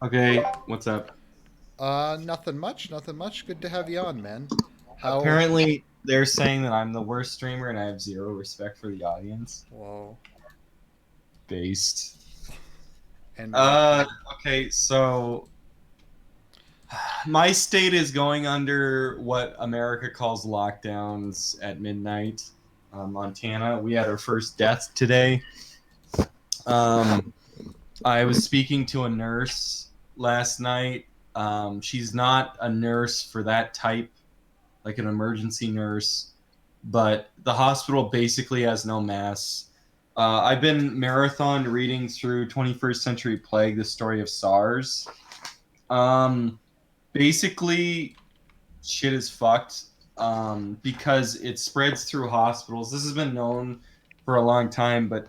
Okay, what's up? Nothing much, nothing much. Good to have you on, man. How? Apparently, they're saying that I'm the worst streamer and I have zero respect for the audience. Whoa. Based. And why? Okay, so my state is going under what America calls lockdowns at midnight. Montana, we had our first death today. Um, I was speaking to a nurse last night. She's not a nurse for that type, like an emergency nurse, but the hospital basically has no mass. I've been marathon reading through 21st Century Plague, the story of SARS. Um, Basically, shit is fucked because it spreads through hospitals. This has been known for a long time, but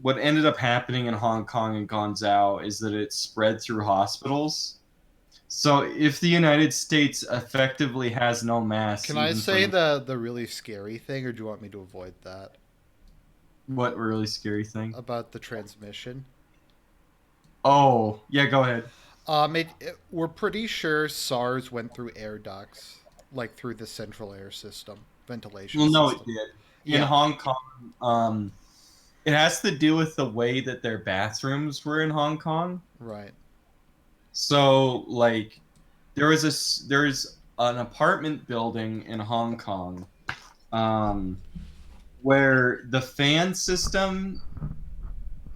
what ended up happening in Hong Kong and Guangzhou is that it spread through hospitals. So if the United States effectively has no mass, Can I even for say the really scary thing, or do you want me to avoid that what really scary thing? about the transmission? Oh, yeah, go ahead. We're pretty sure SARS went through air ducts, like through the central air system, ventilation Well, no, it system. did. In Yeah, Hong Kong, it has to do with the way that their bathrooms were in Hong Kong. right. So, like, there's an apartment building in Hong Kong, um, where the fan system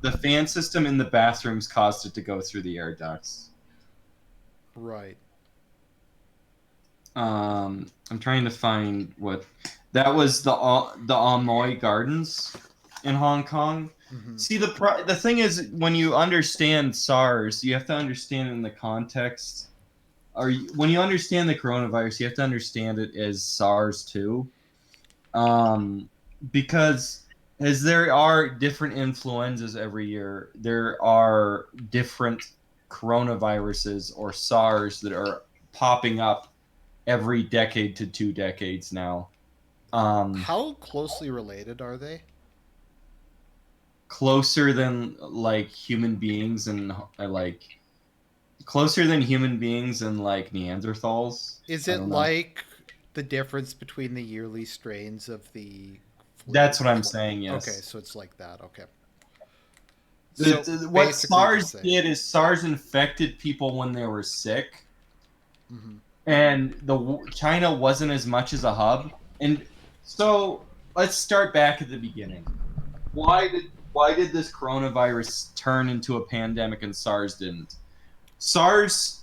in the bathrooms caused it to go through the air ducts. Right. I'm trying to find what that was, the Amoy Gardens in Hong Kong. Hmm. See, the thing is, when you understand SARS, you have to understand it in the context. When you understand the coronavirus, you have to understand it as SARS too, um, because as there are different influenzas every year, there are different coronaviruses or SARS that are popping up every decade to 2 decades now. Um, How closely related are they? Closer than like human beings and closer than human beings and like Neanderthals. Is I it don't know. like the difference between the yearly strains of the flu? That's what I'm saying. Okay, Yes. so it's like that. Okay. So What basically the SARS same. did is SARS infected people when they were sick, Hmm. and China wasn't as much as a hub. And so let's start back at the beginning. Why did this coronavirus turn into a pandemic and SARS didn't? SARS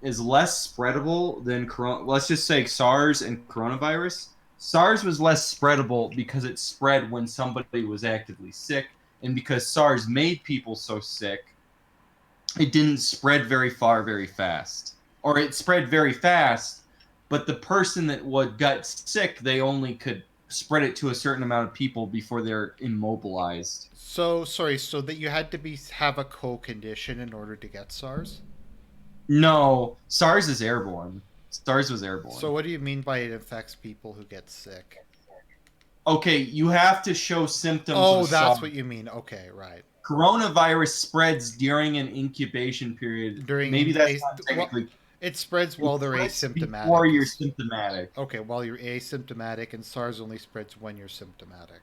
is less spreadable than corona. Let's just say SARS and coronavirus. SARS was less spreadable because it spread when somebody was actively sick, and because SARS made people so sick, it didn't spread very far very fast. Or it spread very fast, but the person that got sick, they only could spread it to a certain amount of people before they're immobilized. So sorry, so that you had to be have a co-condition in order to get SARS? No, SARS is airborne. SARS was So airborne. what do you mean by it affects people who get sick? Okay, you have to show symptoms Oh, of that's SARS. what you mean. Okay, right. Coronavirus spreads during an incubation period. Maybe During that's a not well, technically. it spreads It while they're spreads before asymptomatic. you're It's symptomatic. okay while you're asymptomatic, and SARS only spreads when you're symptomatic.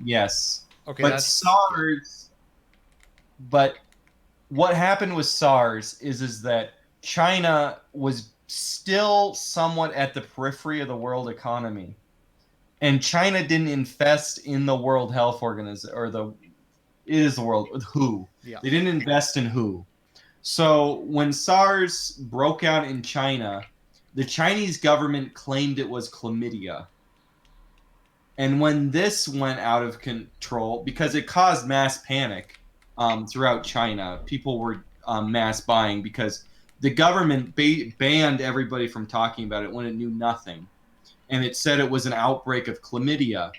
Yes, Okay, but that's yeah. SARS. But what happened with SARS is that China was still somewhat at the periphery of the world economy, and China didn't invest in the World Health Organization, or the it is the world WHO. Yeah. They didn't invest in WHO. So when SARS broke out in China, the Chinese government claimed it was chlamydia. And when this went out of control, because it caused mass panic throughout China, people were mass buying because the government banned everybody from talking about it when it knew nothing. And it said it was an outbreak of chlamydia.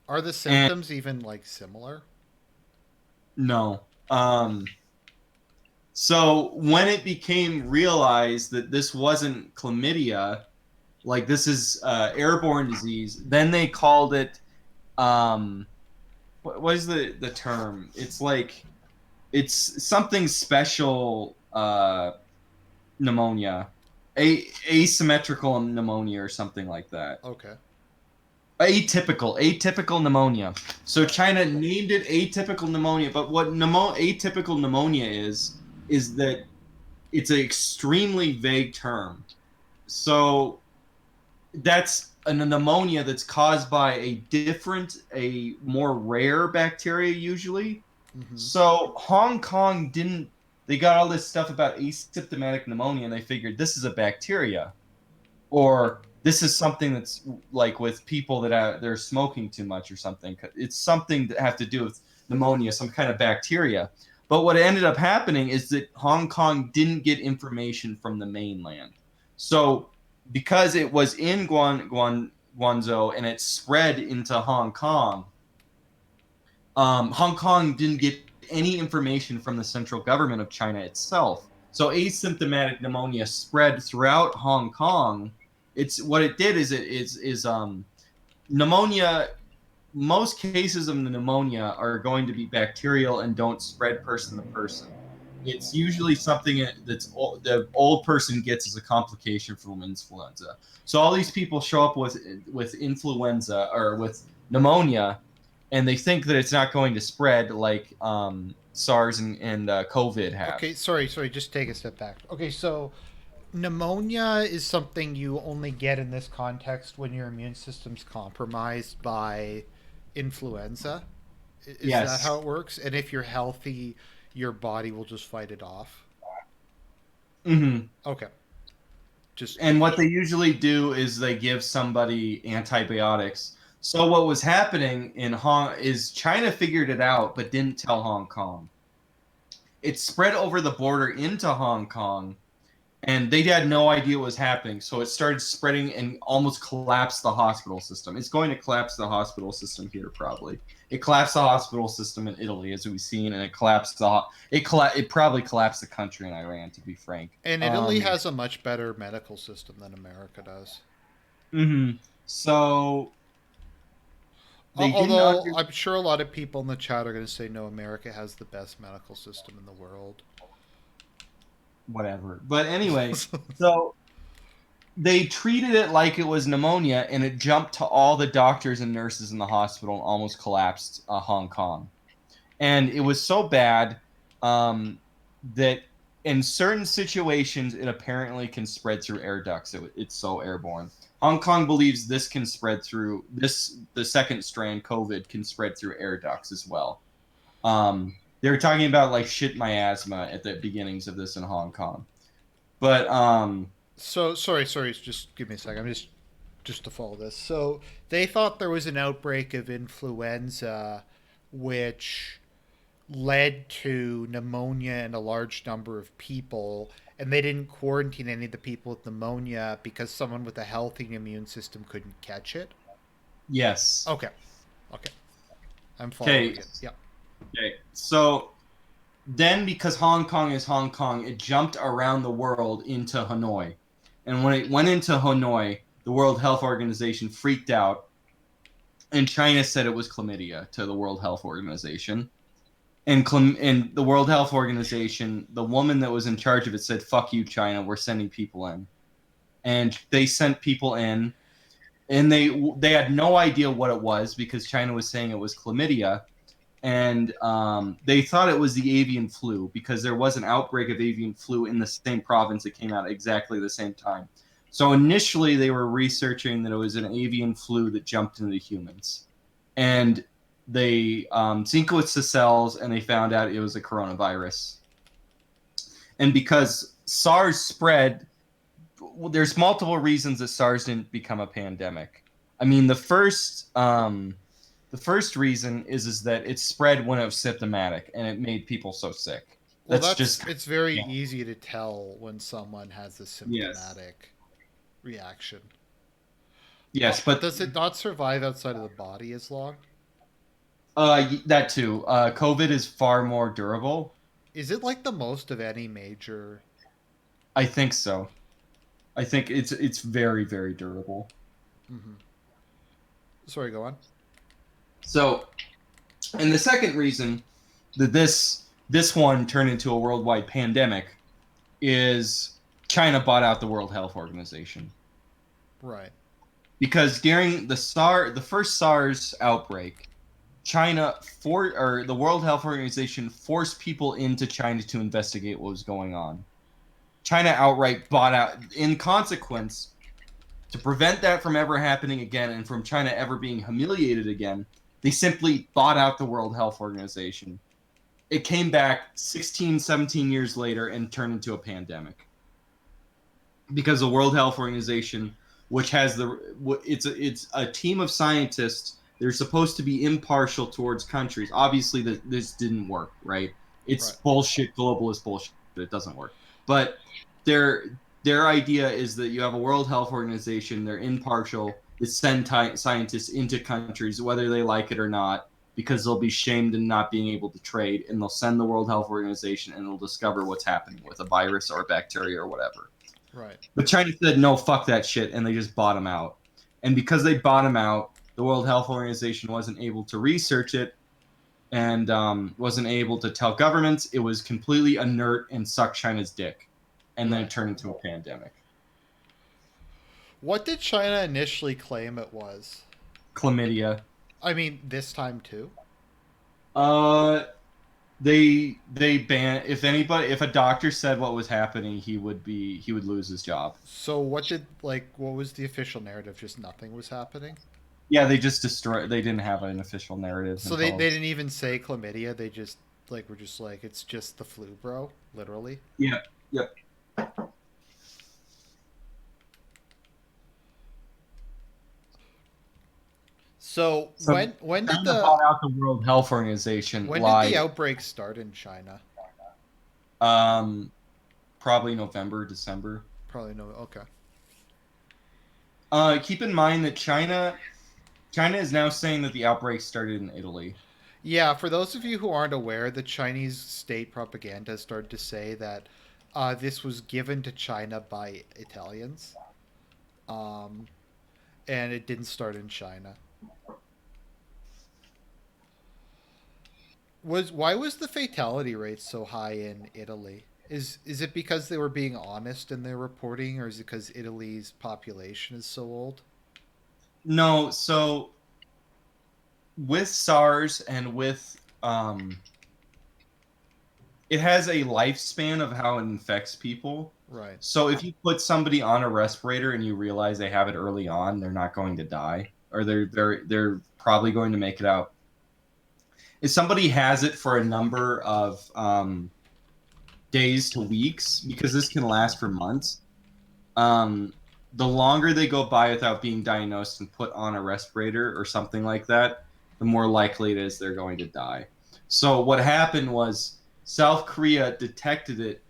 Are the And symptoms even like similar? no. So when it became realized that this wasn't chlamydia, like this is airborne disease, then they called it what is the term? It's like It's something special pneumonia, asymmetrical pneumonia or something like that. Okay. Atypical pneumonia. So China named it atypical pneumonia, but what atypical pneumonia is that it's an extremely vague term. So that's a pneumonia that's caused by a more rare bacteria usually. Mm-hmm. So Hong Kong didn't. They got all this stuff about asymptomatic pneumonia, and they figured this is a bacteria, or this is something that's like with people they're smoking too much or something. It's something that have to do with pneumonia, some kind of bacteria. But what ended up happening is that Hong Kong didn't get information from the mainland. So because it was in Guangzhou and it spread into Hong Kong, Hong Kong didn't get any information from the central government of China itself. So asymptomatic pneumonia spread throughout Hong Kong. It's what it did is pneumonia. Most cases of pneumonia are going to be bacterial and don't spread person to person. It's usually something the old person gets as a complication from influenza. So all these people show up with influenza or with pneumonia, and they think that it's not going to spread like SARS and COVID have. Okay, sorry, just take a step back. Okay, so pneumonia is something you only get in this context when your immune system's compromised by influenza. Is that Yes. how it works? And if you're healthy, your body will just fight it off. Hmm. Okay. Just And what they usually do is they give somebody antibiotics. So what was happening in Hong is China figured it out but didn't tell Hong Kong. It spread over the border into Hong Kong, and they had no idea what was happening. So it started spreading and almost collapsed the hospital system. It's going to collapse the hospital system here probably. It collapsed the hospital system in Italy, as we've seen, and it probably collapsed the country in Iran, to be frank. and Italy has a much better medical system than America does. Mhm. So they didn't Although under I'm sure a lot of people in the chat are going to say no, America has the best medical system in the world. whatever. But anyway, so they treated it like it was pneumonia, and it jumped to all the doctors and nurses in the hospital and almost collapsed Hong Kong. And it was so bad that in certain situations, it apparently can spread through air ducts. It's so airborne. Hong Kong believes this can spread through this. The second strand, COVID, can spread through air ducts as well. They were talking about like shit miasma at the beginnings of this in Hong Kong, but So sorry. Just give me a second. I'm just to follow this. So they thought there was an outbreak of influenza, which led to pneumonia in a large number of people, and they didn't quarantine any of the people with pneumonia because someone with a healthy immune system couldn't catch it. yes. Okay, okay, I'm Okay. following it. Yeah. Okay. So then, because Hong Kong is Hong Kong, it jumped around the world into Hanoi. And when it went into Hanoi, the World Health Organization freaked out, and China said it was chlamydia to the World Health Organization. And the World Health Organization, the woman that was in charge of it said, "Fuck you, China. We're sending people in." And they sent people in, and they had no idea what it was because China was saying it was chlamydia, and they thought it was the avian flu because there was an outbreak of avian flu in the same province. It came out exactly the same time. So initially, they were researching that it was an avian flu that jumped into humans, and they sequenced the cells and they found out it was a coronavirus. And because SARS spread, there's multiple reasons that SARS didn't become a pandemic. I mean, the first reason is that it spread when it was symptomatic and it made people so sick. Well, That's that's just it's very yeah. easy to tell when someone has a Yes. symptomatic reaction. Yes, but Does it not survive outside of the body as long? that too. COVID is far more durable. Is it like the most of any major? I think so. I think it's very very durable. Mm-hmm. Sorry, go on. So, and the second reason that this this one turned into a worldwide pandemic is China bought out the World Health Organization. Right. Because during the first SARS outbreak, the World Health Organization forced people into China to investigate what was going on. China outright bought out. In consequence, to prevent that from ever happening again and from China ever being humiliated again, they simply bought out the World Health Organization. It came back 16, 17 years later and turned into a pandemic. Because the World Health Organization, which has it's a team of scientists. They're supposed to be impartial towards countries. Obviously, this didn't work, right? It's Right. bullshit, globalist bullshit. It doesn't work. But their their idea is that you have a World Health Organization. They're impartial. They send scientists into countries, whether they like it or not, because they'll be shamed in not being able to trade, and they'll send the World Health Organization, and they'll discover what's happening with a virus or a bacteria or whatever. Right. But China said, no, fuck that shit, and they just bought him out. And because they bought him out, the World Health Organization wasn't able to research it and wasn't able to tell governments. It was completely inert and sucked China's dick. And then it Right. turned into a pandemic. What did China initially claim it was? Chlamydia. I mean, this time too. Uh, they ban if a doctor said what was happening, he would lose his job. So what was the official narrative? Just nothing was happening. Yeah, they just destroyed. They didn't have an official narrative So they until didn't even say chlamydia. They just were just like it's just the flu, bro. Literally. yeah, yeah. So So when did China the bought out the World Health Organization. when did the Lied. outbreak start in China? Um, Probably November, December. Probably no. Okay. Keep in mind that China is now saying that the outbreak started in Italy. Yeah, for those of you who aren't aware, the Chinese state propaganda started to say that this was given to China by Italians, um, and it didn't start in China. Why was the fatality rate so high in Italy? Is it because they were being honest in their reporting, or is it because Italy's population is so old? No, so with SARS and with it has a lifespan of how it infects people. Right. So if you put somebody on a respirator and you realize they have it early on, they're not going to die, or they're probably going to make it out. If somebody has it for a number of days to weeks, because this can last for months, um, the longer they go by without being diagnosed and put on a respirator or something like that, the more likely it is they're going to die. So what happened was South Korea detected it.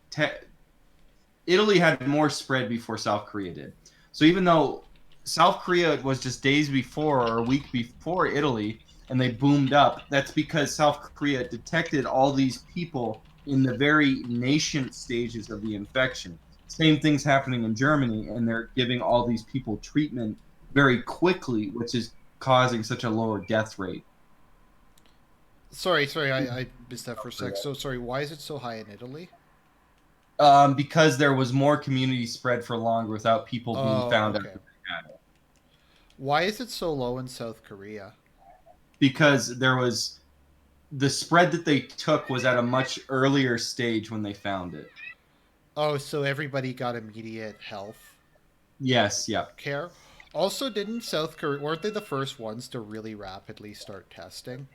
Italy had more spread before South Korea did. So even though South Korea was just days before or a week before Italy and they boomed up, that's because South Korea detected all these people in the very nascent stages of the infection. Same thing's happening in Germany, and they're giving all these people treatment very quickly, which is causing such a lower death rate. Sorry, I missed that for a sec. So sorry, why is it so high in Italy? Because there was more community spread for longer without people being Oh, found out okay. that they had it. Why is it so low in South Korea? Because there was the spread that they took was at a much earlier stage when they found it. Oh, so everybody got immediate health Yes, yeah. care. Also, didn't South Korea weren't they the first ones to really rapidly start testing?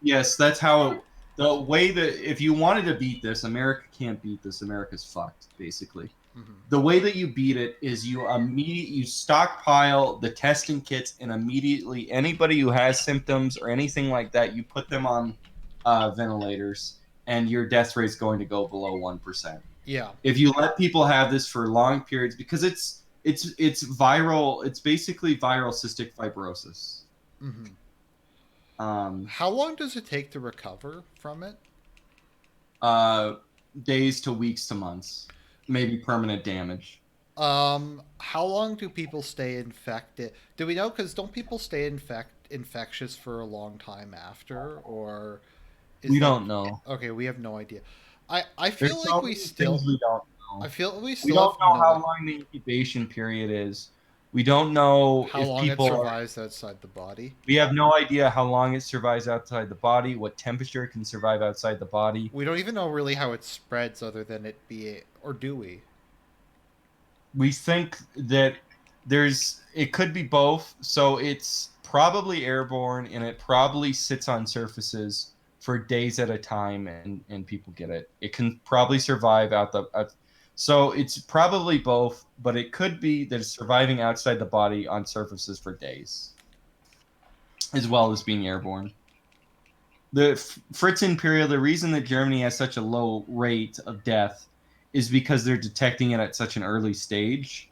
Yes, that's how it, the way that if you wanted to beat this, America can't beat this. America's fucked, basically. Hmm. The way that you beat it is you stockpile the testing kits and immediately anybody who has symptoms or anything like that, you put them on ventilators and your death rate is going to go below 1%. Yeah. If you let people have this for long periods, because it's viral, it's basically viral cystic fibrosis. Hmm. Um, How long does it take to recover from it? uh, Days to weeks to months, maybe permanent damage. How long do people stay infected? Do we know? Because don't people stay infectious for a long time after, or Is We that don't know. okay? We have no idea. I feel There's like so we many things still we don't I know. feel we We still don't have know no how long the incubation period is. We don't know how if long it people are. survives outside the body. We have no idea how long it survives outside the body, what temperature it can survive outside the body. We don't even know really how it spreads, other than it be, or do we? We think that it could be both. So it's probably airborne and it probably sits on surfaces for days at a time and people get it. It can probably survive so it's probably both, but it could be that it's surviving outside the body on surfaces for days, as well as being airborne. The Fritz Imperial, the reason that Germany has such a low rate of death is because they're detecting it at such an early stage.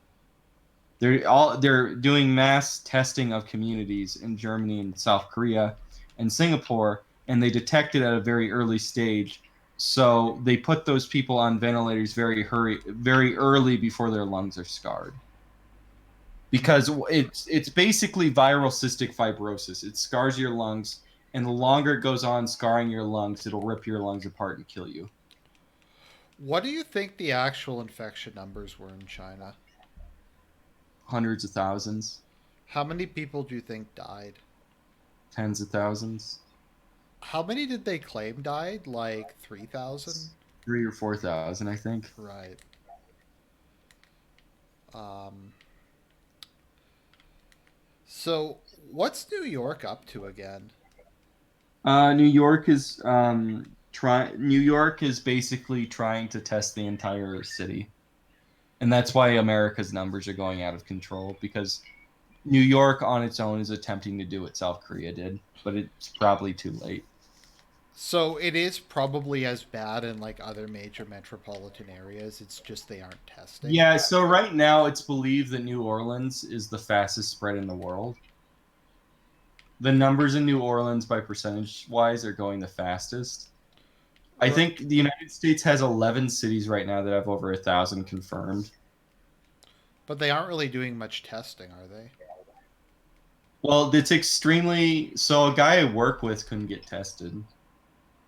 They're doing mass testing of communities in Germany and South Korea and Singapore, and they detect it at a very early stage. So they put those people on ventilators very early before their lungs are scarred. Because it's basically viral cystic fibrosis. It scars your lungs, and the longer it goes on scarring your lungs, it'll rip your lungs apart and kill you. What do you think the actual infection numbers were in China? Hundreds of thousands, How many people do you think died? tens of thousands, How many did they claim died? Like 3,000? 3 or 4 thousand, I think. Right. Um, so, what's New York up to again? New York is basically trying to test the entire city, and that's why America's numbers are going out of control because New York on its own is attempting to do what South Korea did, but it's probably too late. So, it is probably as bad in like other major metropolitan areas. It's just they aren't testing. Yeah, so right now it's believed that New Orleans is the fastest spread in the world. The numbers in New Orleans by percentage wise are going the fastest. I R- think the United States has 11 cities right now that have over 1,000 confirmed. but they aren't really doing much testing, are they? Well, it's extremely. So a guy I work with couldn't get tested.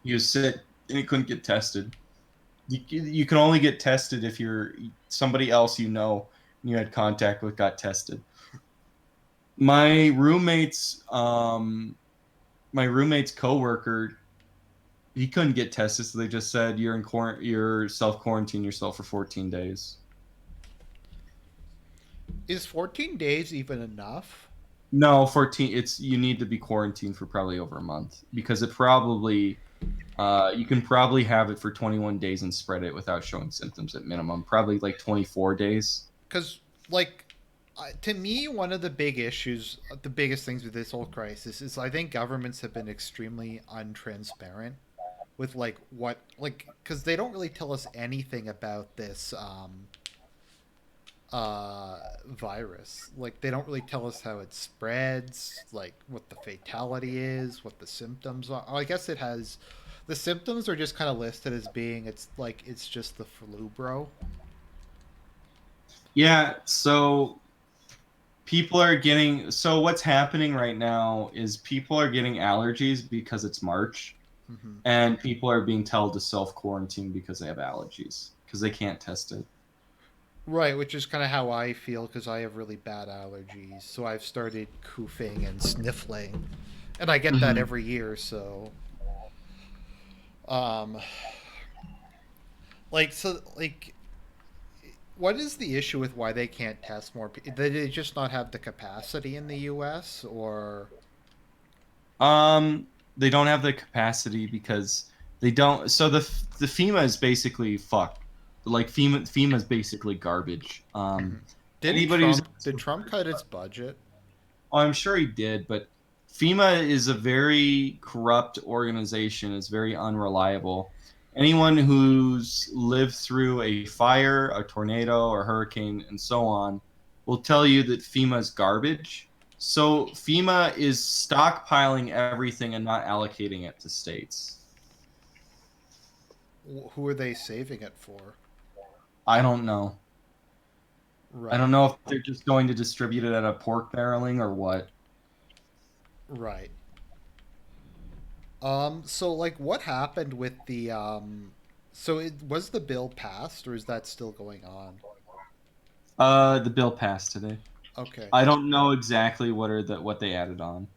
He was sick and he couldn't get tested. You can only get tested if you're somebody else and you had contact with got tested. My roommate's um my roommate's coworker, he couldn't get tested, so they just said you're self quarantine yourself for 14 days. Is 14 days even enough? No, 14. It's you need to be quarantined for probably over a month because it probably you can probably have it for 21 days and spread it without showing symptoms at minimum. Probably like 24 days. Because, like, to me, one of the big issues, the biggest things with this whole crisis is I think governments have been extremely untransparent with like what because they don't really tell us anything about this virus. Like they don't really tell us how it spreads, like what the fatality is, what the symptoms are. Oh, I guess it has the symptoms are just kind of listed as being it's like it's just the flu, bro. Yeah, so what's happening right now is people are getting allergies because it's March Hmm. and people are being told to self quarantine because they have allergies because they can't test it. Right, which is kind of how I feel because I have really bad allergies. So I've started coughing and sniffling, and I get that Hmm. every year. So, um, like, what is the issue with why they can't test more people? Did they just not have the capacity in the U.S. or They don't have the capacity because they don't. So the FEMA is basically fucked. Like FEMA is basically garbage. didn't Anybody who's Trump cut its budget? Oh, I'm sure he did, but FEMA is a very corrupt organization. It's very unreliable. Anyone who's lived through a fire, a tornado, a hurricane, and so on will tell you that FEMA is garbage. So FEMA is stockpiling everything and not allocating it to states. Who are they saving it for? I don't know. I Right, don't know if they're just going to distribute it at a pork barreling or what. right. So like, what happened with the So it was the bill passed, or is that still going on? The bill passed today. Okay, I don't know exactly what they added on.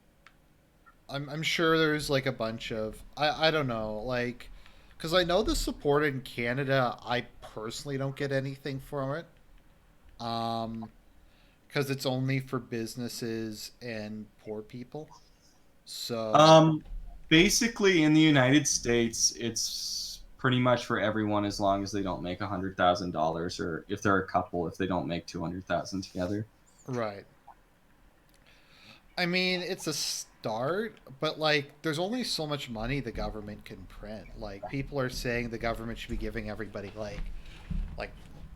I'm sure there's like a bunch of I don't know like, because I know the support in Canada. I personally don't get anything from it. Um, because it's only for businesses and poor people. So Um, Basically, in the United States, it's pretty much for everyone as long as they don't make $100,000, or if they're a couple, if they don't make 200,000 together. right. I mean, it's a start, but like, there's only so much money the government can print. Like, people are saying the government should be giving everybody like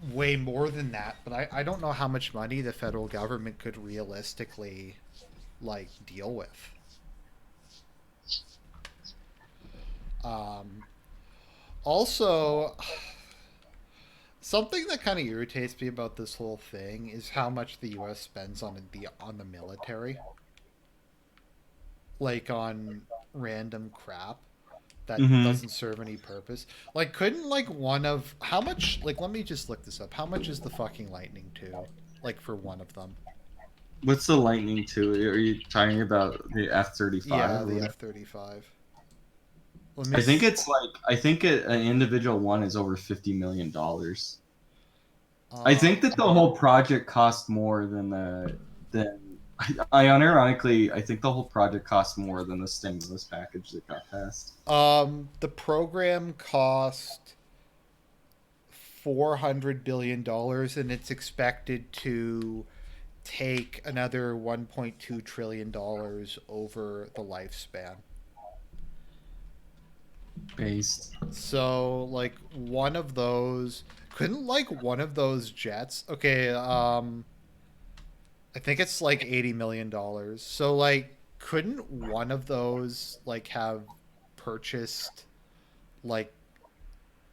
way more than that. But I don't know how much money the federal government could realistically like deal with. Um, Also, something that kind of irritates me about this whole thing is how much the U.S. spends on the military, like on random crap that Mm-hmm. doesn't serve any purpose. Like, couldn't like one of how much? Like, let me just look this up. How much is the fucking Lightning II? Like for one of them? What's the Lightning two? Are you talking about the F-35 Yeah, or the whatever? F-35. Let me. S- I think an individual one is over $50 million. I Uh, think that the whole project cost more than than unironically, I think the whole project cost more than the stimulus package that got passed. the program cost $400 billion, and it's expected to take another $1.2 trillion over the lifespan. Based. So like one of those couldn't like one of those jets. Okay, I think it's like $80 million. So like couldn't one of those like have purchased like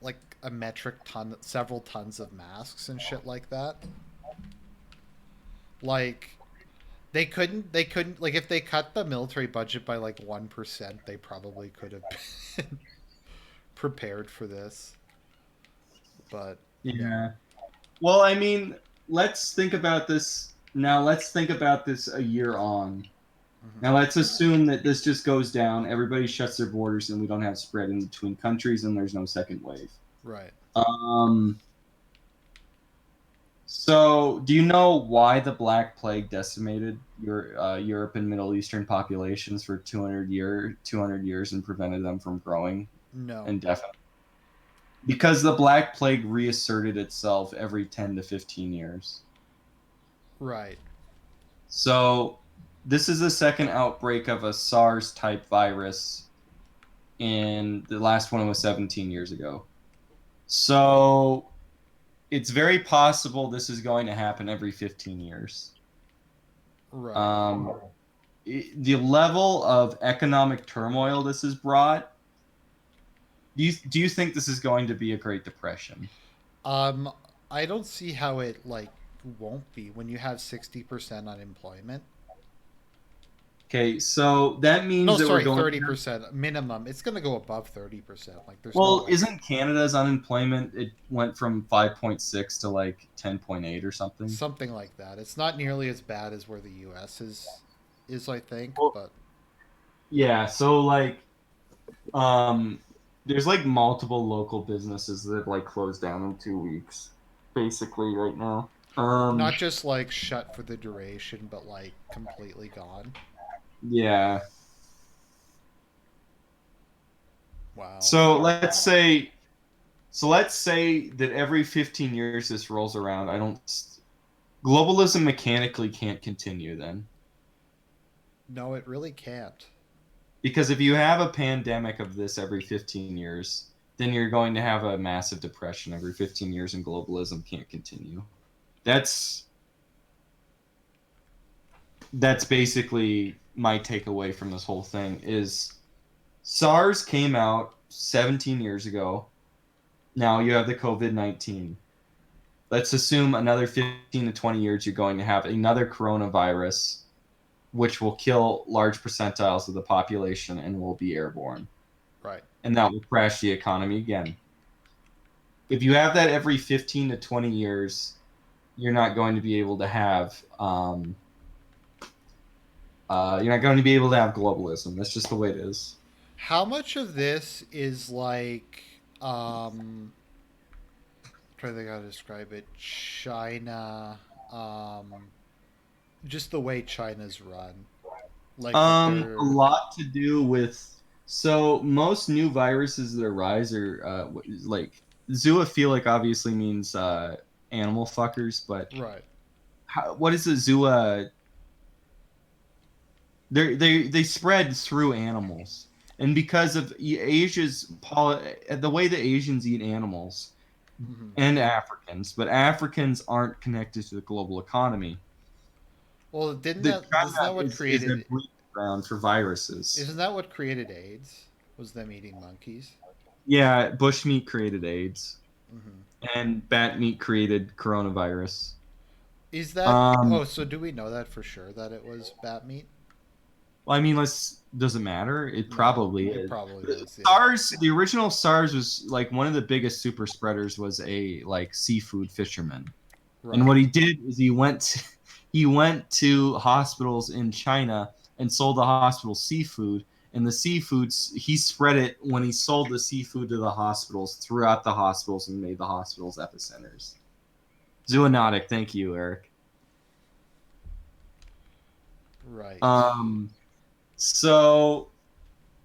like a metric ton, several tons of masks and shit like that? Like they couldn't like if they cut the military budget by like 1%, they probably could have been prepared for this. But Yeah. Well, I mean, let's think about this now. Let's think about this a year on. mhm. Now, let's assume that this just goes down, everybody shuts their borders, and we don't have spread in between countries, and there's no second wave. Right. Um, so, do you know why the Black Plague decimated Europe and Middle Eastern populations for 200 years and prevented them from growing No. indefinitely? Because the Black Plague reasserted itself every 10 to 15 years. Right. So, this is the second outbreak of a SARS type virus, and the last one was 17 years ago. So, it's very possible this is going to happen every 15 years. Right. Um, the level of economic turmoil this has brought, do you think this is going to be a Great Depression? Um, I don't see how it like won't be when you have 60% unemployment. Okay, so that No, means that we're sorry, going to 30% minimum. It's gonna go above 30%. Like, there's no well, way. isn't Canada's unemployment, it went from 5.6 to like 10.8 or something? Something like that. It's not nearly as bad as where the U.S. is I think, Well, but yeah, so like um there's like multiple local businesses that have like closed down in 2 weeks basically right now. not just like shut for the duration, but like completely gone. Yeah. Wow. So let's say that every 15 years this rolls around. I don't globalism mechanically can't continue then. No, it really can't. Because if you have a pandemic of this every 15 years, then you're going to have a massive depression every 15 years and globalism can't continue. That's that's basically my takeaway from this whole thing is SARS came out 17 years ago. Now you have the COVID-19. Let's assume another 15 to 20 years you're going to have another coronavirus which will kill large percentiles of the population and will be airborne. Right. And that will crash the economy again. If you have that every 15 to 20 years, you're not going to be able to have you're not going to be able to have globalism. That's just the way it is. How much of this is like I'm trying to think how to describe it. China, just the way China's run, like with A their lot to do with so most new viruses that arise are like zoophilic obviously means animal fuckers, but right. what is a zoo? They spread through animals, and because of the way that Asians eat animals Mm-hmm. and Africans, but Africans aren't connected to the global economy. Well, didn't The that isn't China that what is a created breeding ground for viruses. isn't that what created AIDS? Was them eating monkeys? Yeah, bushmeat created AIDS, Mm-hmm. and bat meat created coronavirus. Is that Um, oh? So do we know that for sure that it was bat meat? well, I mean, let's does it matter? It No, probably it is. probably was. Yeah. SARS, the original SARS was like one of the biggest super spreaders was a like seafood fisherman. And Right. what he did is he went to hospitals in China and sold the hospital seafood. And the seafoods he spread it when he sold the seafood to the hospitals throughout the hospitals and made the hospitals epicenters. Zoonotic, thank you, Eric. Right. Um, so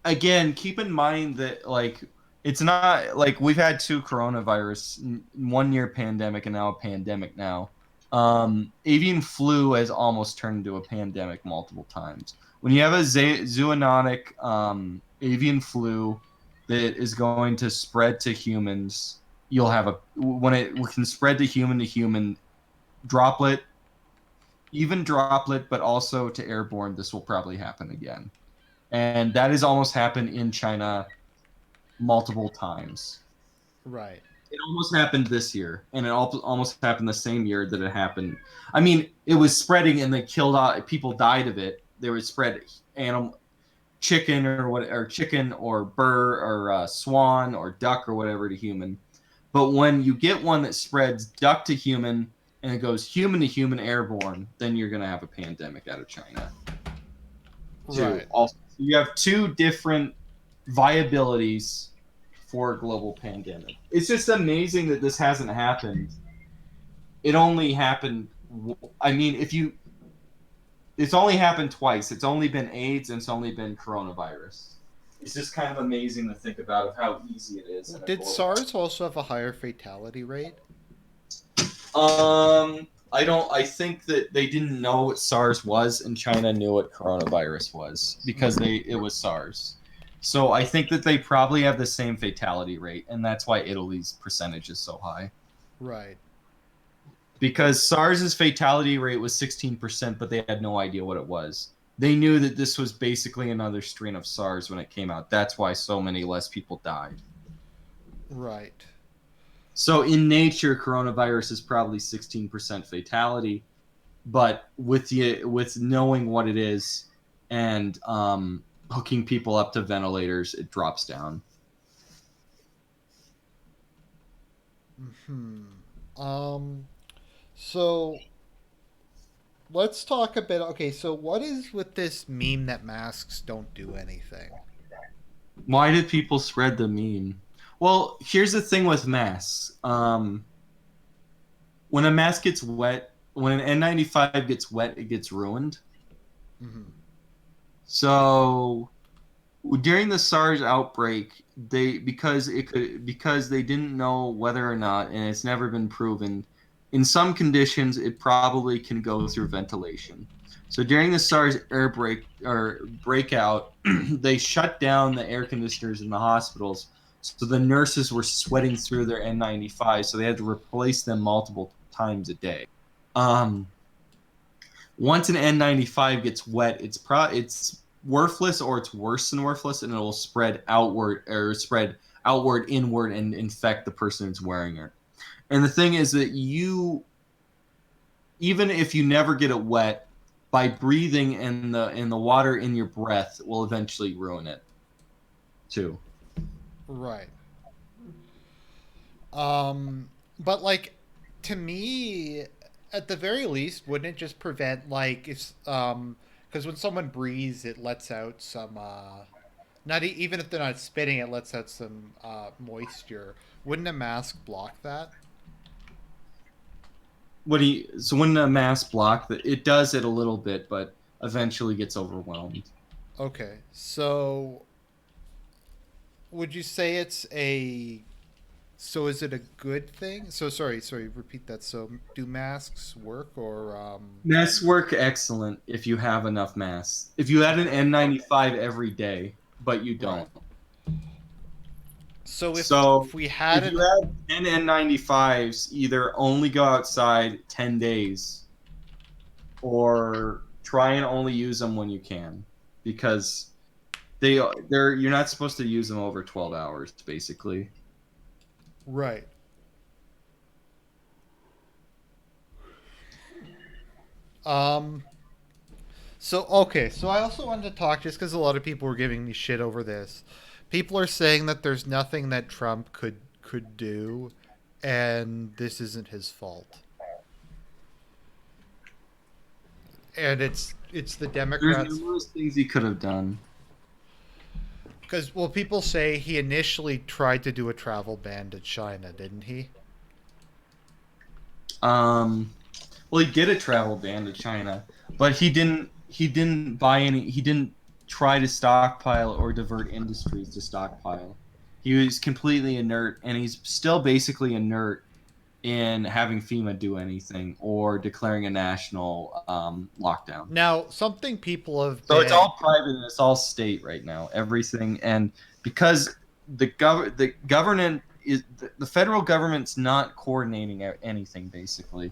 again, keep in mind that like it's not like we've had two coronavirus, 1 year pandemic and now a pandemic now. Avian flu has almost turned into a pandemic multiple times. When you have a zoonotic avian flu that is going to spread to humans, you'll have a when it can spread to human droplet, even droplet, but also to airborne. This will probably happen again, and that has almost happened in China multiple times. Right. It almost happened this year, and it almost happened the same year that it happened. I mean, it was spreading, and they killed people died of it. They would spread animal chicken or chicken or bird or swan or duck or whatever to human. But when you get one that spreads duck to human and it goes human to human airborne, then you're going to have a pandemic out of China too. Right. Also, so you have two different viabilities for a global pandemic. It's just amazing that this hasn't happened. It only happened. I mean, if you, it's only happened twice. It's only been AIDS and it's only been coronavirus. It's just kind of amazing to think about of how easy it is in a Did global. SARS also have a higher fatality rate? I don't. I think that they didn't know what SARS was, and China knew what coronavirus was because Mm-hmm. it was SARS. So I think that they probably have the same fatality rate, and that's why Italy's percentage is so high. Right. Because SARS's fatality rate was 16%, but they had no idea what it was. They knew that this was basically another strain of SARS when it came out. That's why so many less people died. Right. So in nature, coronavirus is probably 16% fatality, but with knowing what it is and hooking people up to ventilators, it drops down. Hmm. Um. So let's talk a bit. Okay. So what is with this meme that masks don't do anything? Why did people spread the meme? Well, here's the thing with masks. When a mask gets wet, when an N95 gets wet, it gets ruined. Mm-hmm. So during the SARS outbreak, because they didn't know whether or not, and it's never been proven. In some conditions, it probably can go through ventilation. So during the SARS air break or breakout, they shut down the air conditioners in the hospitals, so the nurses were sweating through their N95, so they had to replace them multiple times a day. Um, Once an N95 gets wet, it's worthless or it's worse than worthless, and it will spread outward, inward, and infect the person who's wearing it. And the thing is that even if you never get it wet, by breathing in the water in your breath will eventually ruin it too. Right. Um, but like, to me, at the very least, wouldn't it just prevent like if because when someone breathes, it lets out some not even if they're not spitting, it lets out some moisture. Wouldn't a mask block that? So when the mask block that it does it a little bit, but eventually gets overwhelmed. Okay, so would you say it's a so is it a good thing? So sorry, repeat that. So do masks work or Masks work excellent if you have enough masks. If you had an okay. N95 every day, but you Right. don't. So So if we had if you an have 10 N95s, either only go outside 10 days or try and only use them when you can, because they're you're not supposed to use them over 12 hours basically. right. Um so okay, so I also wanted to talk just cuz a lot of people were giving me shit over this. People are saying that there's nothing that Trump could do and this isn't his fault. And it's the There's Democrats numerous things he could have done. because well people say he initially tried to do a travel ban to China, didn't he? Um, well, he did a travel ban to China, but he didn't buy any. He didn't try to stockpile or divert industries to stockpile. He was completely inert, and he's still basically inert in having FEMA do anything or declaring a national lockdown. Now, something people have So it's been all private and it's all state right now. Everything, and because the government is the federal government's not coordinating anything basically.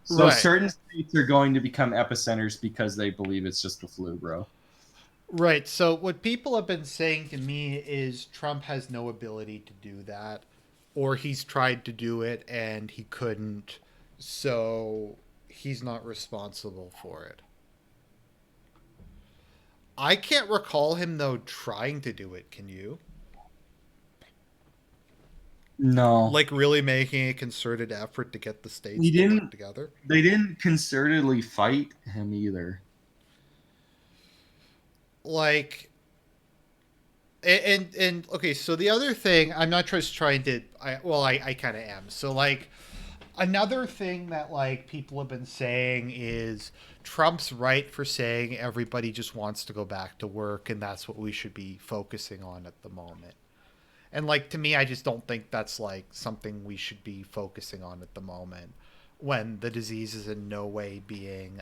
So right. certain states are going to become epicenters because they believe it's just the flu, bro. Right. So what people have been saying to me is Trump has no ability to do that, or he's tried to do it and he couldn't, so he's not responsible for it. I can't recall him though trying to do it. Can you? No, Like really making a concerted effort to get the states he to work didn't. together? They didn't concertedly fight him either. Like and okay, so the other thing I'm not just trying to I kind of am. So like another thing that like people have been saying is Trump's right for saying everybody just wants to go back to work and that's what we should be focusing on at the moment. And like to me I just don't think that's like something we should be focusing on at the moment when the disease is in no way being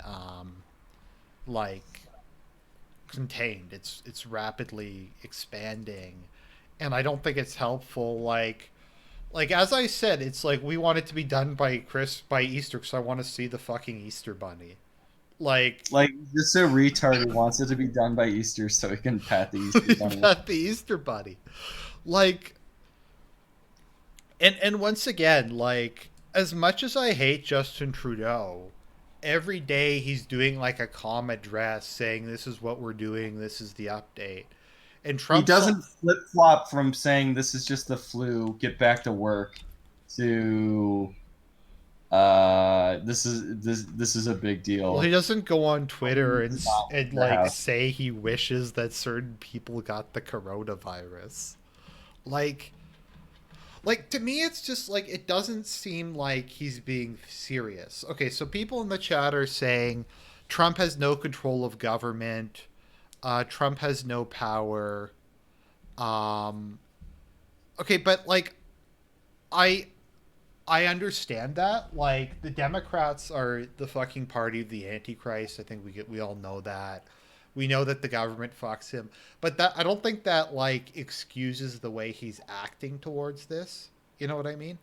like contained. It's rapidly expanding and I don't think it's helpful like as I said, it's like we want it to be done by Easter because I want to see the fucking Easter bunny. Like Like, just a retard who wants it to be done by Easter so he can pat the Easter bunny. not the Easter bunny. Like and once again, like as much as I hate Justin Trudeau, every day he's doing like a calm address saying this is what we're doing, this is the update. And He Trump's doesn't flip flop from saying this is just the flu, get back to work, to this is a big well, he deal. doesn't go on Twitter This is not and your like house. say he wishes that certain people got the coronavirus. Like like to me it's just like it doesn't seem like he's being serious. Okay, so people in the chat are saying Trump has no control of government. Trump has no power. Um okay, but like I I understand that. Like the Democrats are the fucking party of the Antichrist. I think we all know that. We know that the government fucks him, but that I don't think that like excuses the way he's acting towards this. You know what I mean?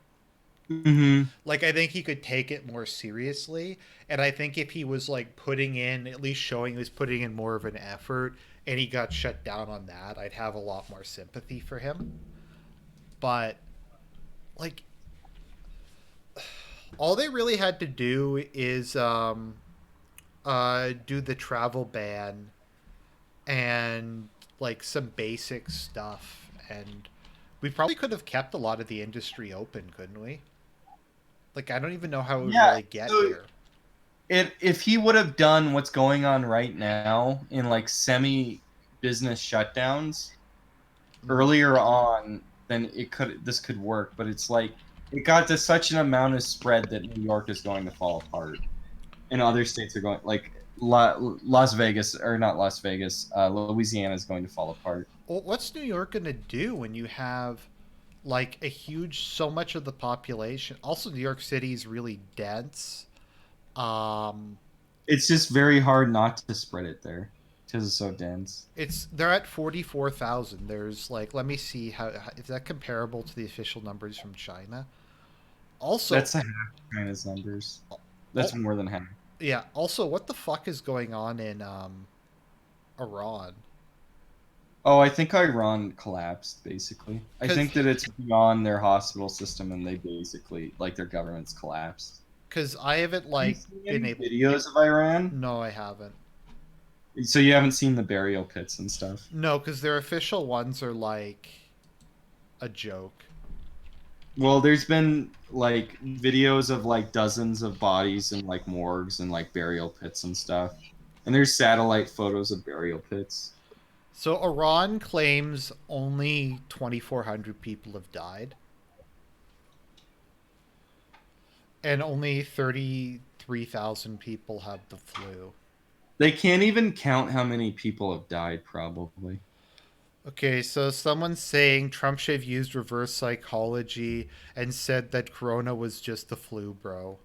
Hmm. Like I think he could take it more seriously, and I think if he was like putting in at least showing he was putting in more of an effort and he got shut down on that, I'd have a lot more sympathy for him. But like all they really had to do is do the travel ban and like some basic stuff, and we probably could have kept a lot of the industry open, couldn't we? Like, I don't even know how it would Yeah. really get So here. if he would have done what's going on right now in like semi business shutdowns Mm. earlier on, then this could work. But it's like it got to such an amount of spread that New York is going to fall apart, and other states are going like Las Vegas or not Las Vegas, Louisiana is going to fall apart. Well, what's New York gonna do when you have like a huge so much of the population? Also, New York City is really dense. Um, It's just very hard not to spread it there because it's so dense. they're at 44,000. There's like, let me see how is that comparable to the official numbers from China. Also, That's a half China's numbers. That's oh more than half. yeah. Also, what the fuck is going on in Iran? Oh, I think Iran collapsed basically. I Because think that it's beyond their hospital system and they basically like their government's collapsed. I haven't Have you like seen been any able. videos of Iran? No, I haven't. So you haven't seen the burial pits and stuff. No, because their official ones are like a joke. Well, there's been like videos of like dozens of bodies in like morgues and like burial pits and stuff. And there's satellite photos of burial pits. So Iran claims only 2,400 people have died, and only 33,000 people have the flu. They can't even count how many people have died, probably. Okay, so someone's saying Trump should have used reverse psychology and said that Corona was just the flu, bro,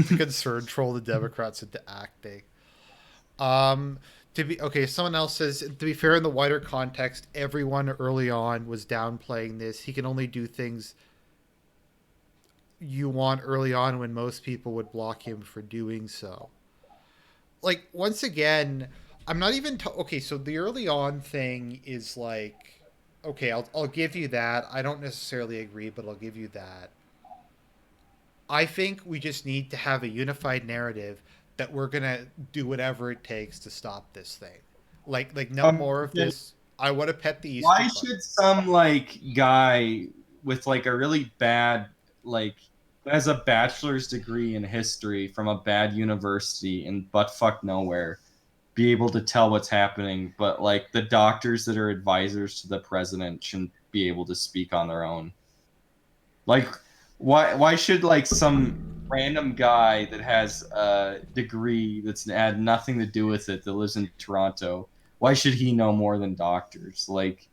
to concern troll the Democrats into acting. Um, to be okay, someone else says to be fair in the wider context, everyone early on was downplaying this. He can only do things you want early on when most people would block him for doing so. Like once again, I'm not even okay. So the early on thing is like, okay, I'll give you that. I don't necessarily agree, but I'll give you that. I think we just need to have a unified narrative that we're gonna do whatever it takes to stop this thing. Like no more of Then this. I want to pet the Easter why bunny. should some like guy with like a really bad like has a bachelor's degree in history from a bad university in buttfuck nowhere be able to tell what's happening, but like the doctors that are advisors to the president shouldn't be able to speak on their own? Like, why should like some random guy that has a degree that's had nothing to do with it that lives in Toronto? Why should he know more than doctors? Like,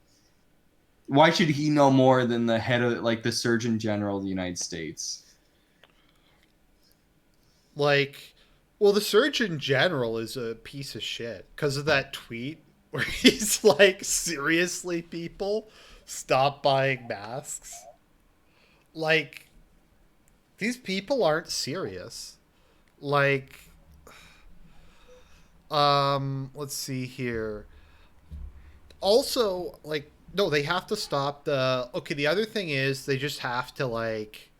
why should he know more than the head of like the Surgeon General of the United States? Like, well, the Surgeon General is a piece of shit because of that tweet where he's like, seriously, people, stop buying masks. Like, these people aren't serious. Like, let's see here. Also, like, no, they have to stop the. Okay, the other thing is they just have to, like,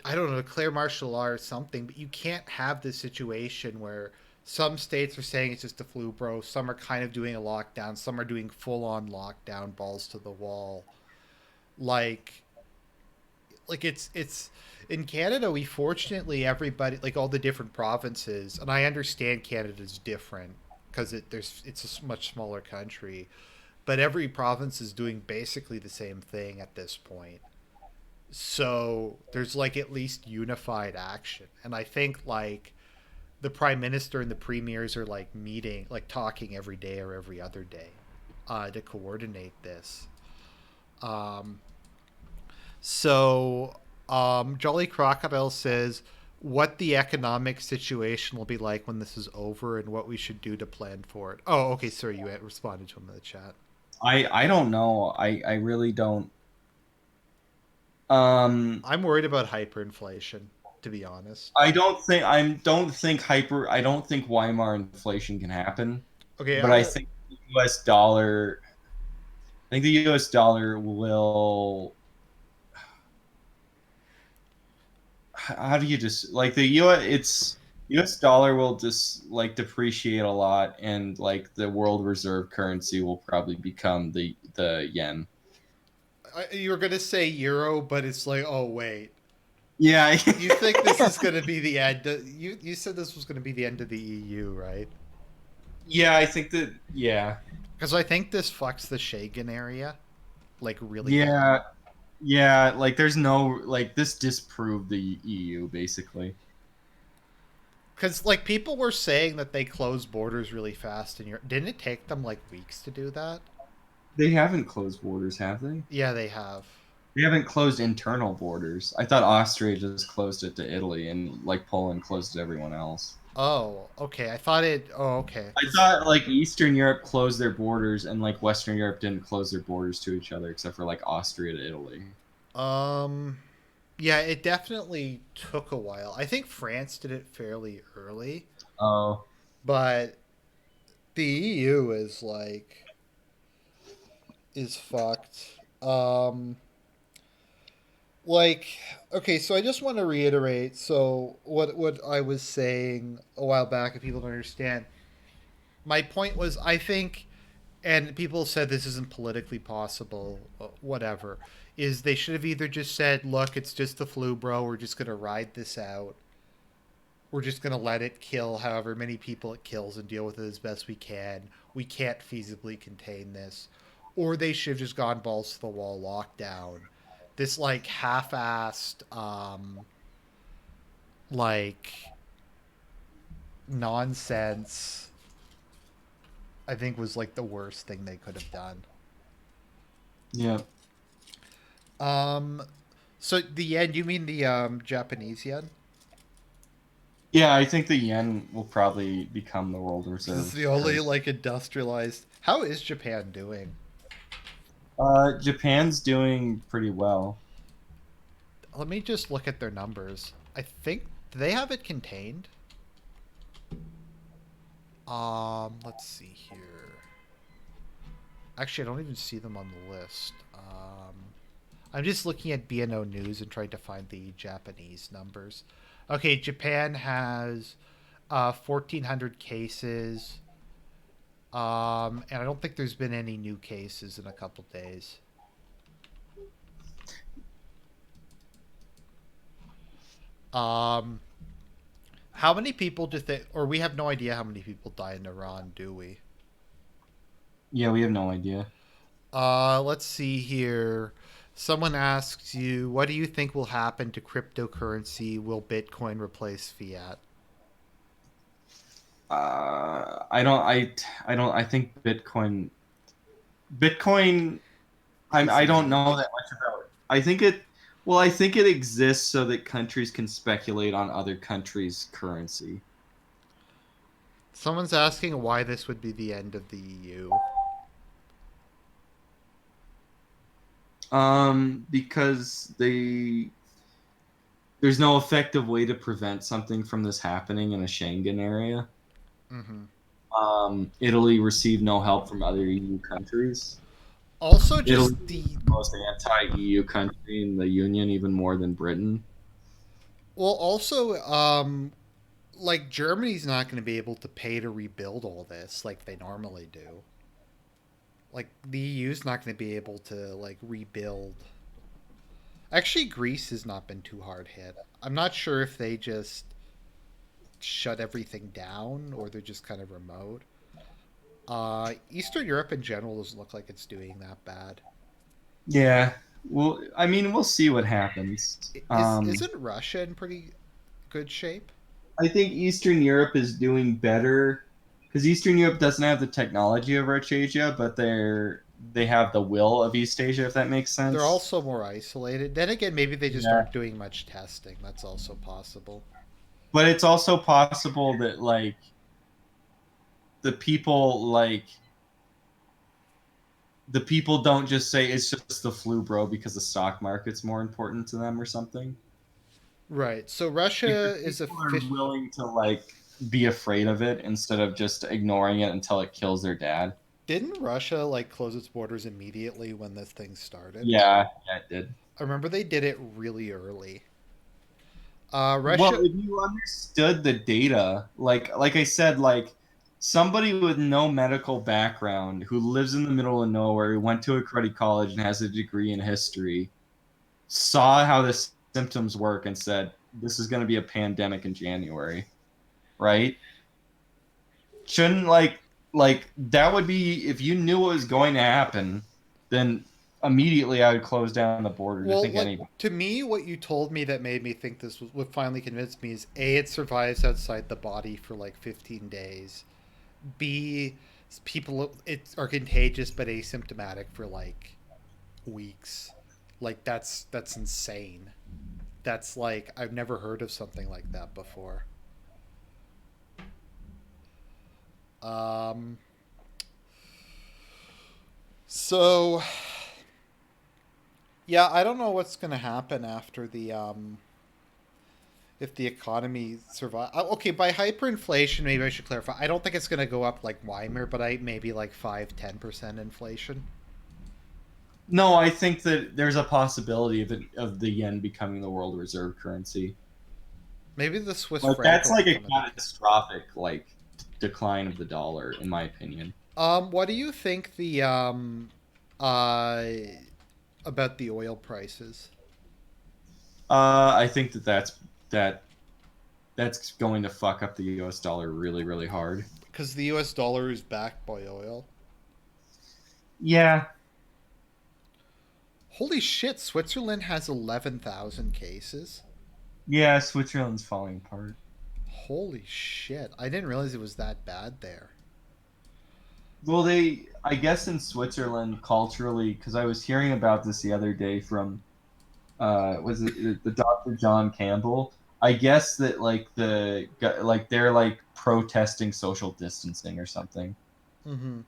I don't know, declare martial law or something, but you can't have this situation where some states are saying it's just a flu, bro. Some are kind of doing a lockdown. Some are doing full on lockdown, balls to the wall. Like, it's in Canada. We fortunately everybody like all the different provinces, and I understand Canada's different because it's a much smaller country, but every province is doing basically the same thing at this point. So there's like at least unified action, and I think like the prime minister and the premiers are like meeting, like talking every day or every other day, to coordinate this. Um, So, Jolly Crocodile says what the economic situation will be like when this is over and what we should do to plan for it. Oh, okay. Sorry, you had responded to him in the chat. I don't know. I really don't. Um, I'm worried about hyperinflation, to be honest. I don't think Weimar inflation can happen, Okay, but I I'll. think the U.S. dollar. I think the U.S. dollar will. How do you just like the U.S. It's U.S. dollar will just like depreciate a lot, and like the world reserve currency will probably become the yen. You were gonna say euro, but it's like, oh wait, Yeah, you think this is gonna be the end? You said this was gonna be the end of the EU, right? yeah. I think that yeah, Because I think this fucks the Schengen area like really bad. yeah, yeah. Like there's no like this disproved the EU basically. Because like people were saying that they closed borders really fast in Europe. Didn't it take them like weeks to do that? They haven't closed borders, have they? Yeah, they have. They haven't closed internal borders. I thought Austria just closed it to Italy, and like Poland closed to everyone else. Oh, okay. I thought it. Oh, okay. I Because thought like Eastern Europe closed their borders, and like Western Europe didn't close their borders to each other, except for like Austria to Italy. um, yeah, it definitely took a while. I think France did it fairly early, Oh, but the EU is like is fucked. Like okay, so I just want to reiterate. So what I was saying a while back, if people don't understand, my point was I think, and people said this isn't politically possible, whatever, is they should have either just said, look, it's just the flu, bro. We're just gonna ride this out. We're just gonna let it kill however many people it kills and deal with it as best we can. We can't feasibly contain this. Or they should have just gone balls to the wall lockdown. This like half-assed like nonsense I think was like the worst thing they could have done. yeah, Um so the yen, you mean the Japanese yen? yeah. I think the yen will probably become the world Because it's reserve the only currency. like industrialized. How is Japan doing? Japan's doing pretty well. Let me just look at their numbers. I think do they have it contained? Let's see here. Actually, I don't even see them on the list. I'm just looking at BNO News and trying to find the Japanese numbers. Okay, Japan has 1,400 cases. And I don't think there's been any new cases in a couple days. Um, how many people do they, or we have no idea how many people die in Iran, do we? Yeah, we have no idea. Let's see here. Someone asks you, what do you think will happen to cryptocurrency? Will Bitcoin replace fiat? I don't. I don't. I think Bitcoin. Bitcoin. Is I an don't ape. know that much about it. I think it. Well, I think it exists so that countries can speculate on other countries' currency. Someone's asking why this would be the end of the EU. Because there's no effective way to prevent something from this happening in a Schengen area. Mm-hmm. Italy received no help from other EU countries. Also, Italy just is the the most anti-EU country in the Union, even more than Britain. well, also, like Germany's not going to be able to pay to rebuild all this like they normally do. Like the EU's not going to be able to like rebuild. Actually, Greece has not been too hard hit. I'm not sure if they just shut everything down or they're just kind of remote. Eastern Europe in general doesn't look like it's doing that bad. Yeah. Well, I mean, we'll see what happens. Isn't Russia in pretty good shape? I think Eastern Europe is doing better because Eastern Europe doesn't have the technology of West Asia, but they have the will of East Asia, if that makes They're sense. also more isolated. Then again, maybe they just Yeah. aren't doing much testing. That's also possible. But it's also possible that like the people like the people don't just say it's just the flu, bro, because the stock market's more important to them or something. Right. So Like the Russia is a people are fish. willing to like be afraid of it instead of just ignoring it until it kills their dad. Didn't Russia like close its borders immediately when this thing started? Yeah, yeah, it did. I remember they did it really early. Well, Russia. if you understood the data, like I said, like somebody with no medical background who lives in the middle of nowhere, who went to a cruddy college and has a degree in history, saw how the symptoms work and said, "This is going to be a pandemic in January," right? Shouldn't like that would be if you knew what was going to happen, then immediately I would close down the border to Well, think like anybody. to me, what you told me that made me think this was what finally convinced me is A, it survives outside the body for like 15 days. B, people it are contagious but asymptomatic for like weeks. Like that's insane. That's like I've never heard of something like that before. Um, so yeah, I don't know what's gonna happen after the if the economy survive. Okay, by hyperinflation, maybe I should clarify. I don't think it's gonna go up like Weimar, but I maybe like 5-10% inflation. No, I think that there's a possibility of the yen becoming the world reserve currency. Maybe the Swiss Like franc that's will like a become a big. catastrophic decline of the dollar, in my opinion. What do you think uh about the oil prices? I think that that's going to fuck up the U.S. dollar really, really hard. Because the U.S. dollar is backed by oil. Yeah, Holy shit! Switzerland has 11,000 cases. yeah, Switzerland's falling apart. Holy shit! I didn't realize it was that bad there. Well, I guess in Switzerland culturally, because I was hearing about this the other day from, was it the Dr. John Campbell? I guess that like they're like protesting social distancing or something. Mm-hmm.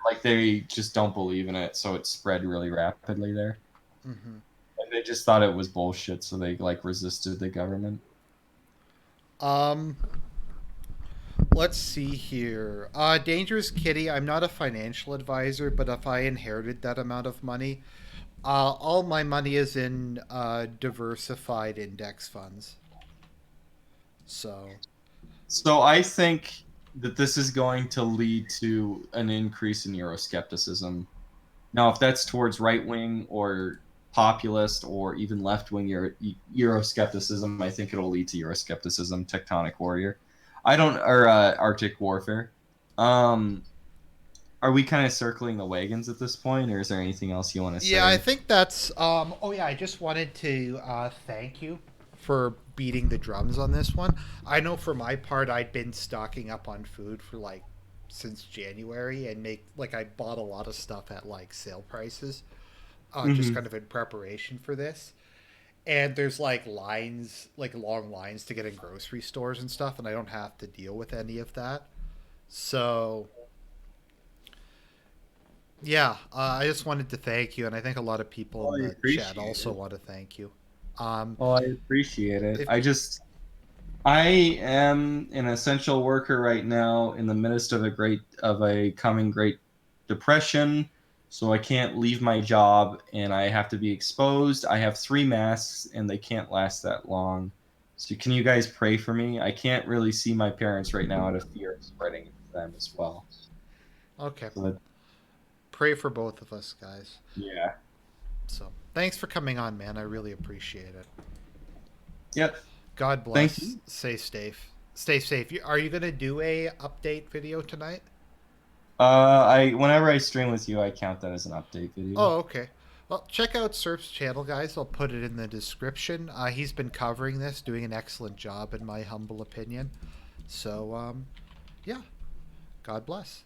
Like they just don't believe in it, so it spread really rapidly there. Mm-hmm. And they just thought it was bullshit, so they like resisted the government. Um, let's see here. Dangerous Kitty, I'm not a financial advisor, but if I inherited that amount of money, all my money is in diversified index funds. So, So I think that this is going to lead to an increase in Euroscepticism. Now, if that's towards right wing or populist or even left wing Euroscepticism, I think it'll lead to Euroscepticism, tectonic warrior. I don't, or Arctic warfare. Um, are we kind of circling the wagons at this point, or is there anything else you want to yeah, I say? think that's. Oh, yeah, I just wanted to thank you for beating the drums on this one. I know for my part, I'd been stocking up on food for like since January and make like I bought a lot of stuff at like sale prices, just Hmm. kind of in preparation for this. And there's like lines, like long lines to get in grocery stores and stuff, and I don't have to deal with any of that. So yeah, I just wanted to thank you, and I think a lot of people Well, in I the chat appreciate also it. want to thank you. Um, Well, I appreciate it. if I am an essential worker right now in the midst of a coming Great Depression, so I can't leave my job and I have to be exposed. I have 3 masks and they can't last that long. So can you guys pray for me? I can't really see my parents right now out of fear of spreading it to them as well. okay, So that, pray for both of us, guys. yeah. So thanks for coming on, man. I really appreciate it. Yep. God Thank bless. you. Stay safe. Stay safe. Are you gonna do a update video tonight? I whenever I stream with you, I count that as an update video. Oh, okay. Well, check out Serp's channel, guys. I'll put it in the description. He's been covering this, doing an excellent job, in my humble opinion. So, yeah. God bless.